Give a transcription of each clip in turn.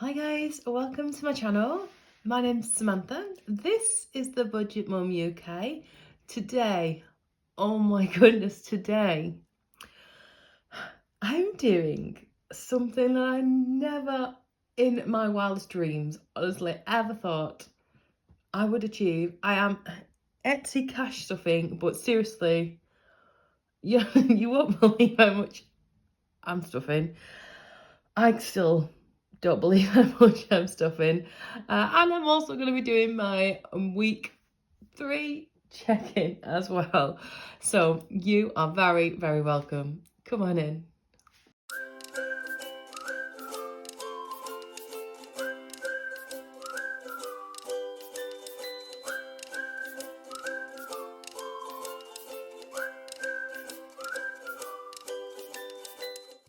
Hi guys, welcome to my channel. My name's Samantha. This is the Budget Mum UK. Today, oh my goodness, today I'm doing something that I never in my wildest dreams, honestly, ever thought I would achieve. I am Etsy cash stuffing, but seriously, you won't believe how much I'm stuffing. I still don't believe how much I'm stuffing. And I'm also going to be doing my week 3 check-in as well. So you are very, very welcome. Come on in.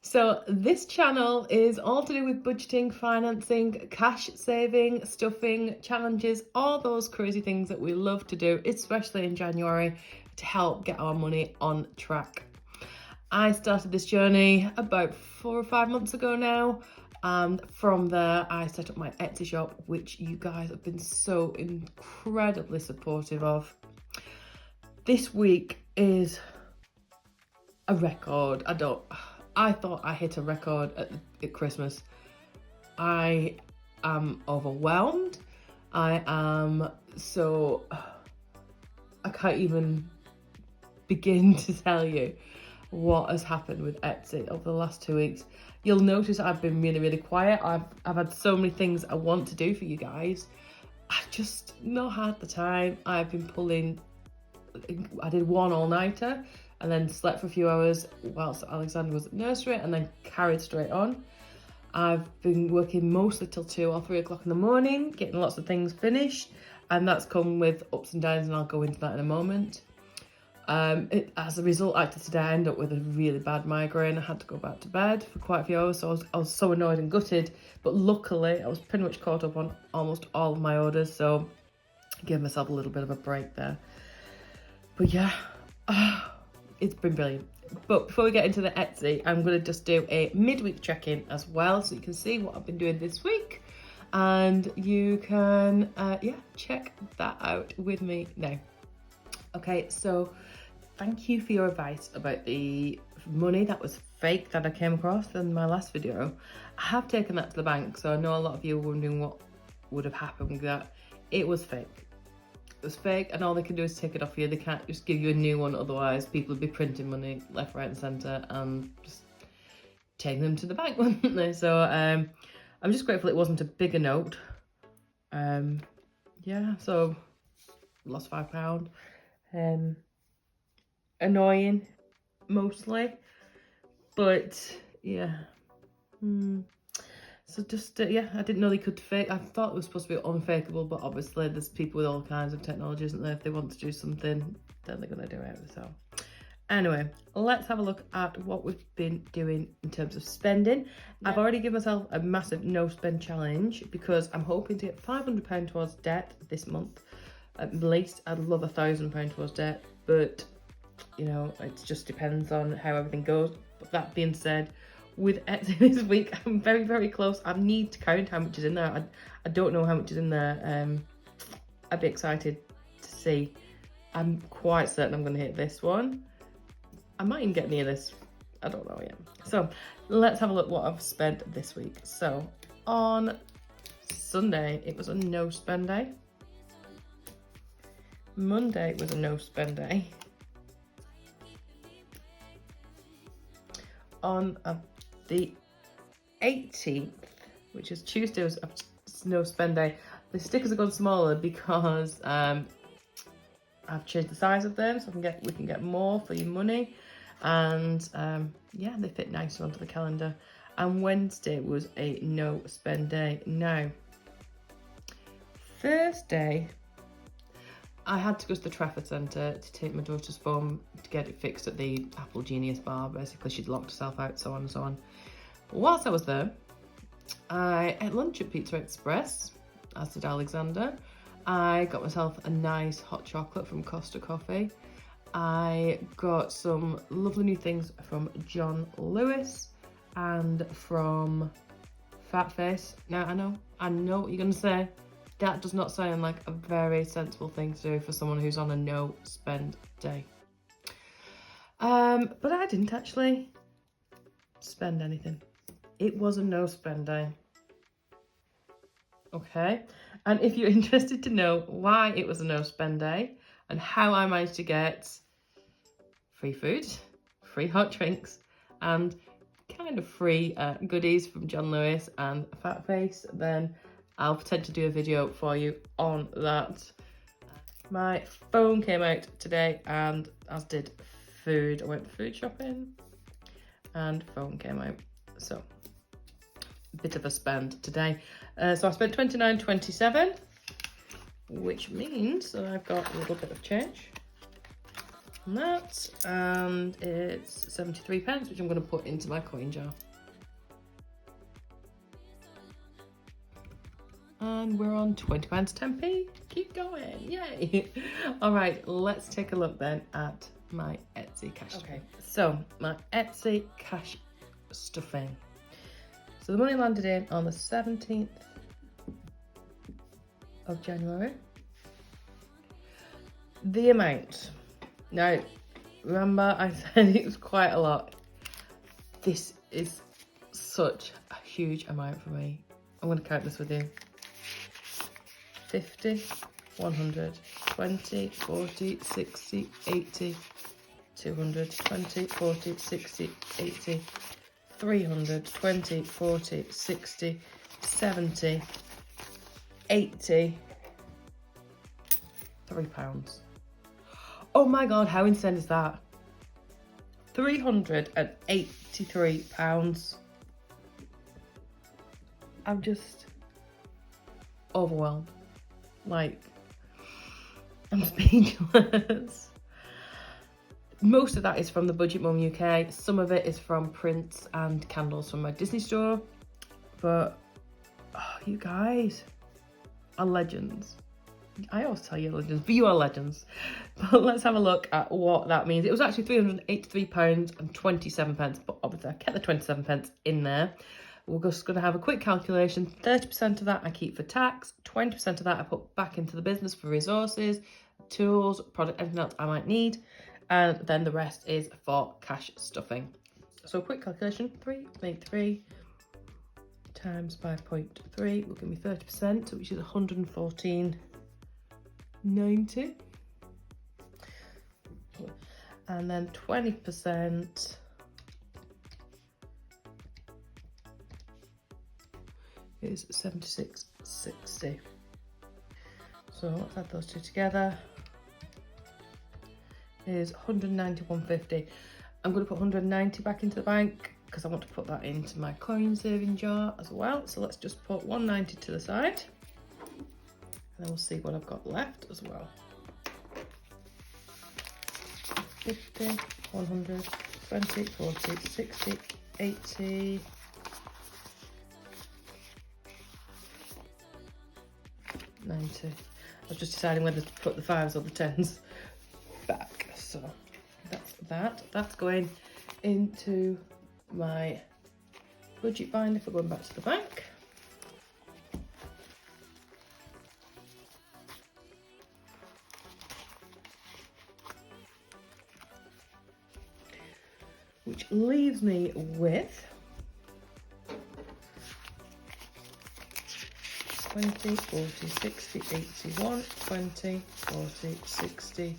So this channel is all to do with budgeting, financing, cash saving, stuffing, challenges, all those crazy things that we love to do, especially in January, to help get our money on track. I started this journey about 4 or 5 months ago now, and from there I set up my Etsy shop, which you guys have been so incredibly supportive of. This week is a record. I thought I hit a record at Christmas. I am overwhelmed. I can't even begin to tell you what has happened with Etsy over the last 2 weeks. You'll notice I've been really, really quiet. I've had so many things I want to do for you guys. I've just not had the time. I've been pulling, I did one all-nighter and then slept for a few hours whilst Alexander was at nursery and then carried straight on. I've been working mostly till 2 or 3 o'clock in the morning, getting lots of things finished, and that's come with ups and downs, and I'll go into that in a moment. As a result, actually today I ended up with a really bad migraine. I had to go back to bed for quite a few hours, so I was so annoyed and gutted, but luckily I was pretty much caught up on almost all of my orders, so I gave myself a little bit of a break there. But yeah, it's been brilliant. But before we get into the Etsy, I'm going to just do a midweek check-in as well, so you can see what I've been doing this week, and you can check that out with me now. Okay, so thank you for your advice about the money that was fake that I came across in my last video. I have taken that to the bank, so I know a lot of you are wondering what would have happened with that. It was fake. It was fake, and all they can do is take it off you. They can't just give you a new one, otherwise people would be printing money left, right and centre and just taking them to the bank, wouldn't they? So I'm just grateful it wasn't a bigger note. Yeah, so lost £5. Annoying mostly, but yeah. So just I didn't know they could fake. I thought it was supposed to be unfakeable, but obviously there's people with all kinds of technology, isn't there? If they want to do something, then they're gonna do it. So anyway, let's have a look at what we've been doing in terms of spending. I've already given myself a massive no spend challenge because I'm hoping to get £500 towards debt this month. At least I'd love £1,000 towards debt, but you know, it just depends on how everything goes. But that being said, with Etsy this week, I'm very, very close. I need to count how much is in there. I don't know how much is in there. I'd be excited to see. I'm quite certain I'm going to hit this one. I might even get near this. I don't know yet. So let's have a look what I've spent this week. So on Sunday, it was a no spend day. Monday was a no spend day. On the 18th, which is Tuesday, was a no spend day. The stickers have gone smaller because I've changed the size of them, so we can get more for your money, and yeah, they fit nicer onto the calendar. And Wednesday was a no spend day. Now Thursday, I had to go to the Trafford Centre to take my daughter's phone to get it fixed at the Apple Genius bar. Basically, she'd locked herself out, so on and so on. But whilst I was there, I ate lunch at Pizza Express, as did Alexander. I got myself a nice hot chocolate from Costa Coffee. I got some lovely new things from John Lewis and from fat face. Now, I know what you're going to say. That does not sound like a very sensible thing to do for someone who's on a no spend day. But I didn't actually spend anything. It was a no spend day. Okay, and if you're interested to know why it was a no spend day and how I managed to get free food, free hot drinks, and kind of free goodies from John Lewis and Fat Face, then I'll potentially do a video for you on that. My phone came out today, and as did food. I went food shopping and phone came out, so a bit of a spend today. So I spent £29.27, which means that I've got a little bit of change on that, and it's 73 pence, which I'm going to put into my coin jar. And we're on £20 10p. Keep going, yay! All right, let's take a look then at my Etsy cash. Okay, so my Etsy cash stuffing. So the money landed in on the 17th of January. The amount. Now, remember I said it was quite a lot. This is such a huge amount for me. I'm going to count this with you. 50, 100, 20, 40, 60, 80, 200, 20, 40, 60, 80, 300, 20, 40, 60, 70, 80, £3. Oh my God, how insane is that? £383. I'm just overwhelmed. Like, I'm speechless. Most of that is from the Budget Mum UK. Some of it is from prints and candles from my Disney store. But, oh, you guys are legends. I always tell you legends, but you are legends. But let's have a look at what that means. It was actually £383.27, but obviously I kept the 27 pence in there. We're just going to have a quick calculation. 30% of that I keep for tax, 20% of that I put back into the business for resources, tools, product, anything else I might need, and then the rest is for cash stuffing. So a quick calculation, 383 times 5.3 will give me 30%, which is 114.90. And then 20% is 76.60. So let's add those two together. Is 191.50. I'm going to put 190 back into the bank because I want to put that into my coin saving jar as well. So let's just put 190 to the side, and then we'll see what I've got left as well. 50, 100, 20, 40, 60, 80, 90. I was just deciding whether to put the 5s or the 10s back. So that's that. That's going into my budget binder for going back to the bank. Which leaves me with 20, 40, 60, 81, 20, 40, 60,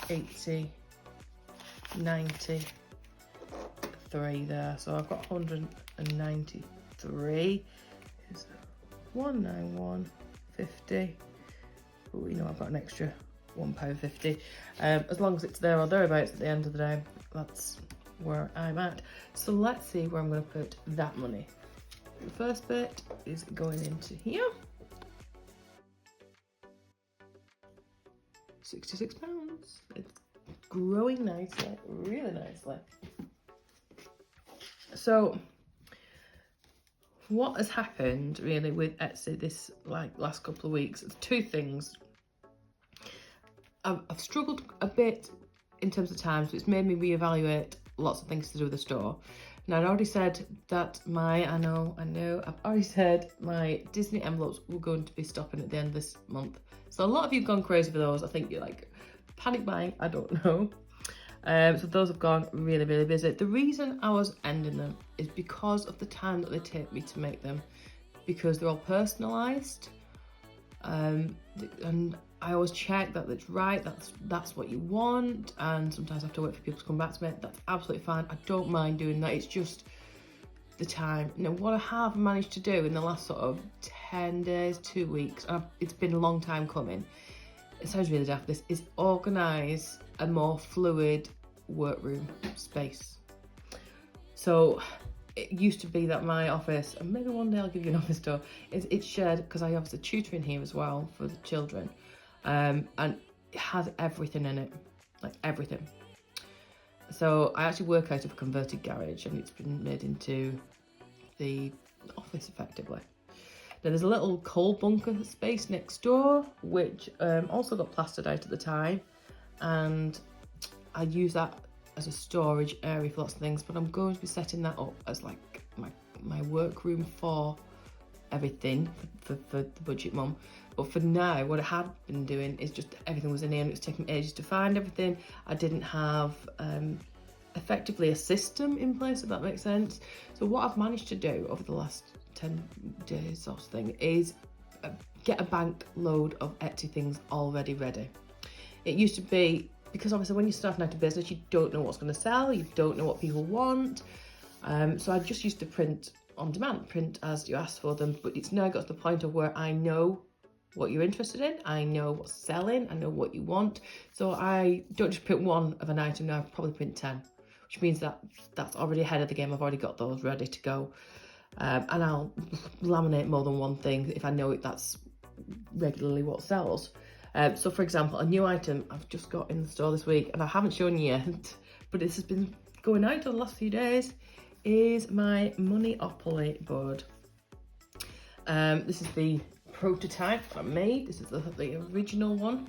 80, 93 there. So I've got 193. Is 191.50. But you know, I've got an extra £1.50. As long as it's there or thereabouts at the end of the day, that's where I'm at. So let's see where I'm going to put that money. The first bit is going into here. £66. It's growing nicely, really nicely. So what has happened really with Etsy this last couple of weeks? It's two things. I've struggled a bit in terms of time, so it's made me reevaluate lots of things to do with the store. Now, I'd already said that I know, I've already said my Disney envelopes were going to be stopping at the end of this month. So a lot of you have gone crazy for those. I think you're like, panic buying, I don't know. So those have gone really, really busy. The reason I was ending them is because of the time that they take me to make them, because they're all personalised. And I always check that it's right, that's what you want, and sometimes I have to wait for people to come back to me. That's absolutely fine. I don't mind doing that. It's just the time. Now, what I have managed to do in the last sort of 10 days, 2 weeks, and it's been a long time coming, it sounds really daft, this is organise a more fluid workroom space. So it used to be that my office, and maybe one day I'll give you an office tour, it's shared because I have a tutor in here as well for the children, and it has everything in it, like everything. So I actually work out of a converted garage, and it's been made into the office effectively. Now there's a little coal bunker space next door, which also got plastered out at the time, and I use that as a storage area for lots of things, but I'm going to be setting that up as like my workroom for everything for the budget mum. But for now, what I had been doing is just everything was in here, and it was taking ages to find everything. I didn't have effectively a system in place, if that makes sense. So what I've managed to do over the last 10 days or something is get a bank load of Etsy things already ready. It used to be, because obviously when you're starting out a business, you don't know what's going to sell, you don't know what people want. So I just used to print on demand, print as you ask for them. But it's now got to the point of where I know what you're interested in, I know what's selling, I know what you want. So I don't just print one of an item now, I probably print 10, which means that that's already ahead of the game. I've already got those ready to go. And I'll laminate more than one thing if I know that's regularly what sells. So for example, a new item I've just got in the store this week, and I haven't shown you yet, but this has been going out for the last few days, is my Moneyopoly board. This is the prototype I made. This is the original one,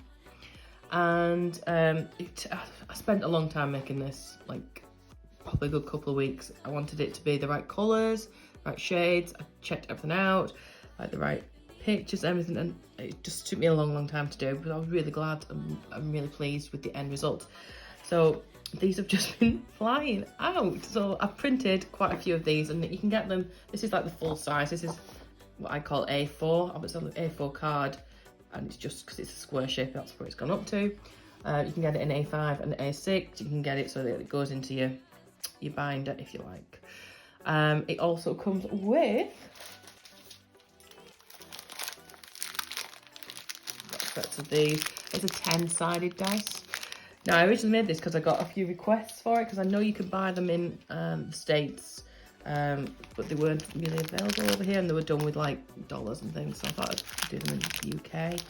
and I spent a long time making this, like probably a good couple of weeks. I wanted it to be the right colours, right shades. I checked everything out, like the right pictures, everything, and it just took me a long time to do, but I was really glad. I'm really pleased with the end result. So these have just been flying out. So I've printed quite a few of these, and you can get them. This is like the full size. This is what I call A4. It's on an A4 card, and it's just because it's a square shape, that's where it's gone up to. You can get it in A5 and A6. You can get it so that it goes into your binder if you like. It also comes with sets of these. It's a 10-sided dice. Now I originally made this because I got a few requests for it, because I know you can buy them in the States, but they weren't really available over here, and they were done with like dollars and things, so I thought I'd do them in the UK.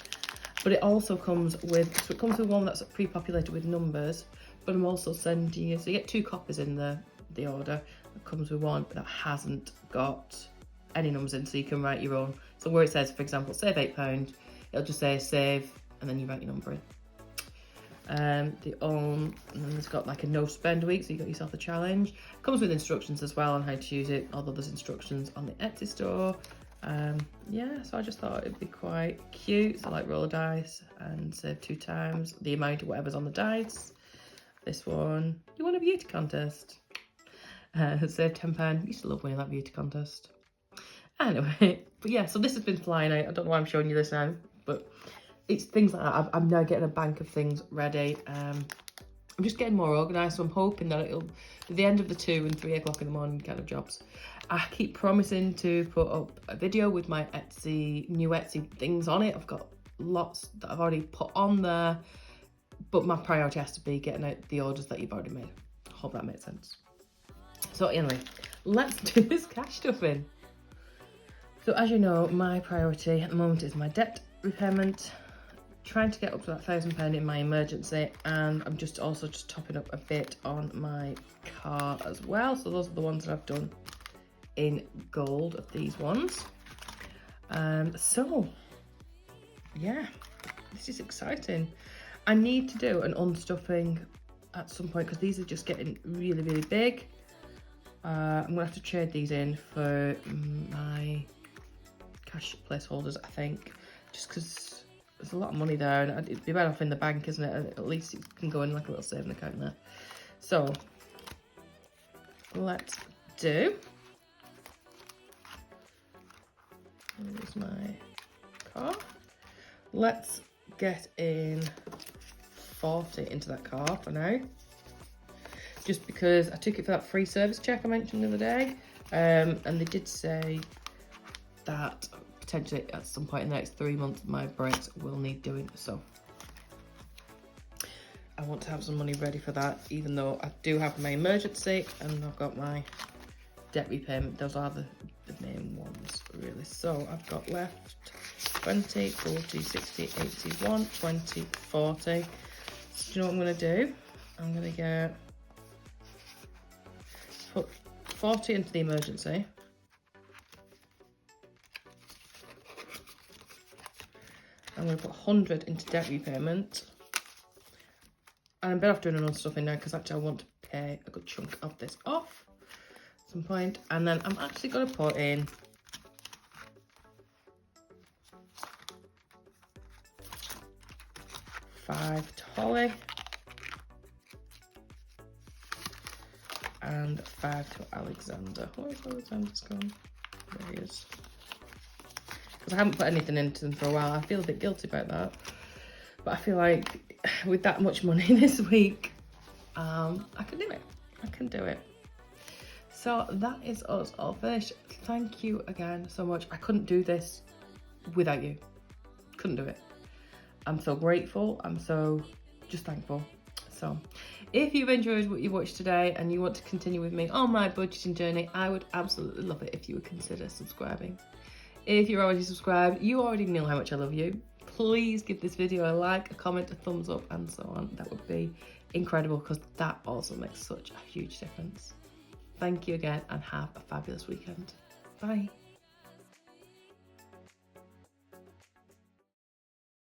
But it also comes with, so it comes with one that's pre-populated with numbers, but I'm also sending you, so you get 2 copies in the order. It comes with one that hasn't got any numbers in, so you can write your own. So where it says, for example, save £8, it'll just say save, and then you write your number in. And then it's got like a no spend week, so you got yourself a challenge. Comes with instructions as well on how to use it, although there's instructions on the Etsy store. Yeah, so I just thought it'd be quite cute. So like roll a dice and save 2 times the amount of whatever's on the dice. This one, you want a beauty contest. Save £10. Used to love winning that beauty contest. Anyway, but yeah, so this has been flying out. I don't know why I'm showing you this now, but it's things like that. I'm now getting a bank of things ready. I'm just getting more organised, so I'm hoping that it'll, at the end of the 2 and 3 o'clock in the morning kind of jobs, I keep promising to put up a video with my new Etsy things on it. I've got lots that I've already put on there, but my priority has to be getting out the orders that you've already made. I hope that makes sense. So anyway, let's do this cash stuffing. So as you know, my priority at the moment is my debt repayment, trying to get up to that £1,000 in my emergency, and I'm just topping up a bit on my car as well. So those are the ones that I've done in gold, of these ones. So yeah, this is exciting. I need to do an unstuffing at some point, because these are just getting really big. I'm gonna have to trade these in for my cash placeholders, I think, just because there's a lot of money there, and it'd be better off in the bank, isn't it? And at least it can go in like a little saving account there. So let's do. Here's my car. Let's get in 40 into that car for now. Just because I took it for that free service check I mentioned the other day. And they did say that potentially at some point in the next 3 months my brakes will need doing. So I want to have some money ready for that, even though I do have my emergency and I've got my debt repayment. Those are the main ones really. So I've got left 20, 40, 60, 81, 20, 40. So do you know what I'm going to do? I'm going to put 40 into the emergency. I'm going to put 100 into debt repayment. And I'm better off doing another stuff in now because actually I want to pay a good chunk of this off at some point. And then I'm actually going to put in £5 to Holly and 5 to Alexander. Where's Alexander's gone? There he is. Because I haven't put anything into them for a while. I feel a bit guilty about that. But I feel like with that much money this week, I can do it. I can do it. So that is us all finished. Thank you again so much. I couldn't do this without you. Couldn't do it. I'm so grateful. I'm so just thankful. So if you've enjoyed what you watched today and you want to continue with me on my budgeting journey, I would absolutely love it if you would consider subscribing. If you're already subscribed, you already know how much I love you. Please give this video a like, a comment, a thumbs up, and so on. That would be incredible because that also makes such a huge difference. Thank you again and have a fabulous weekend. Bye.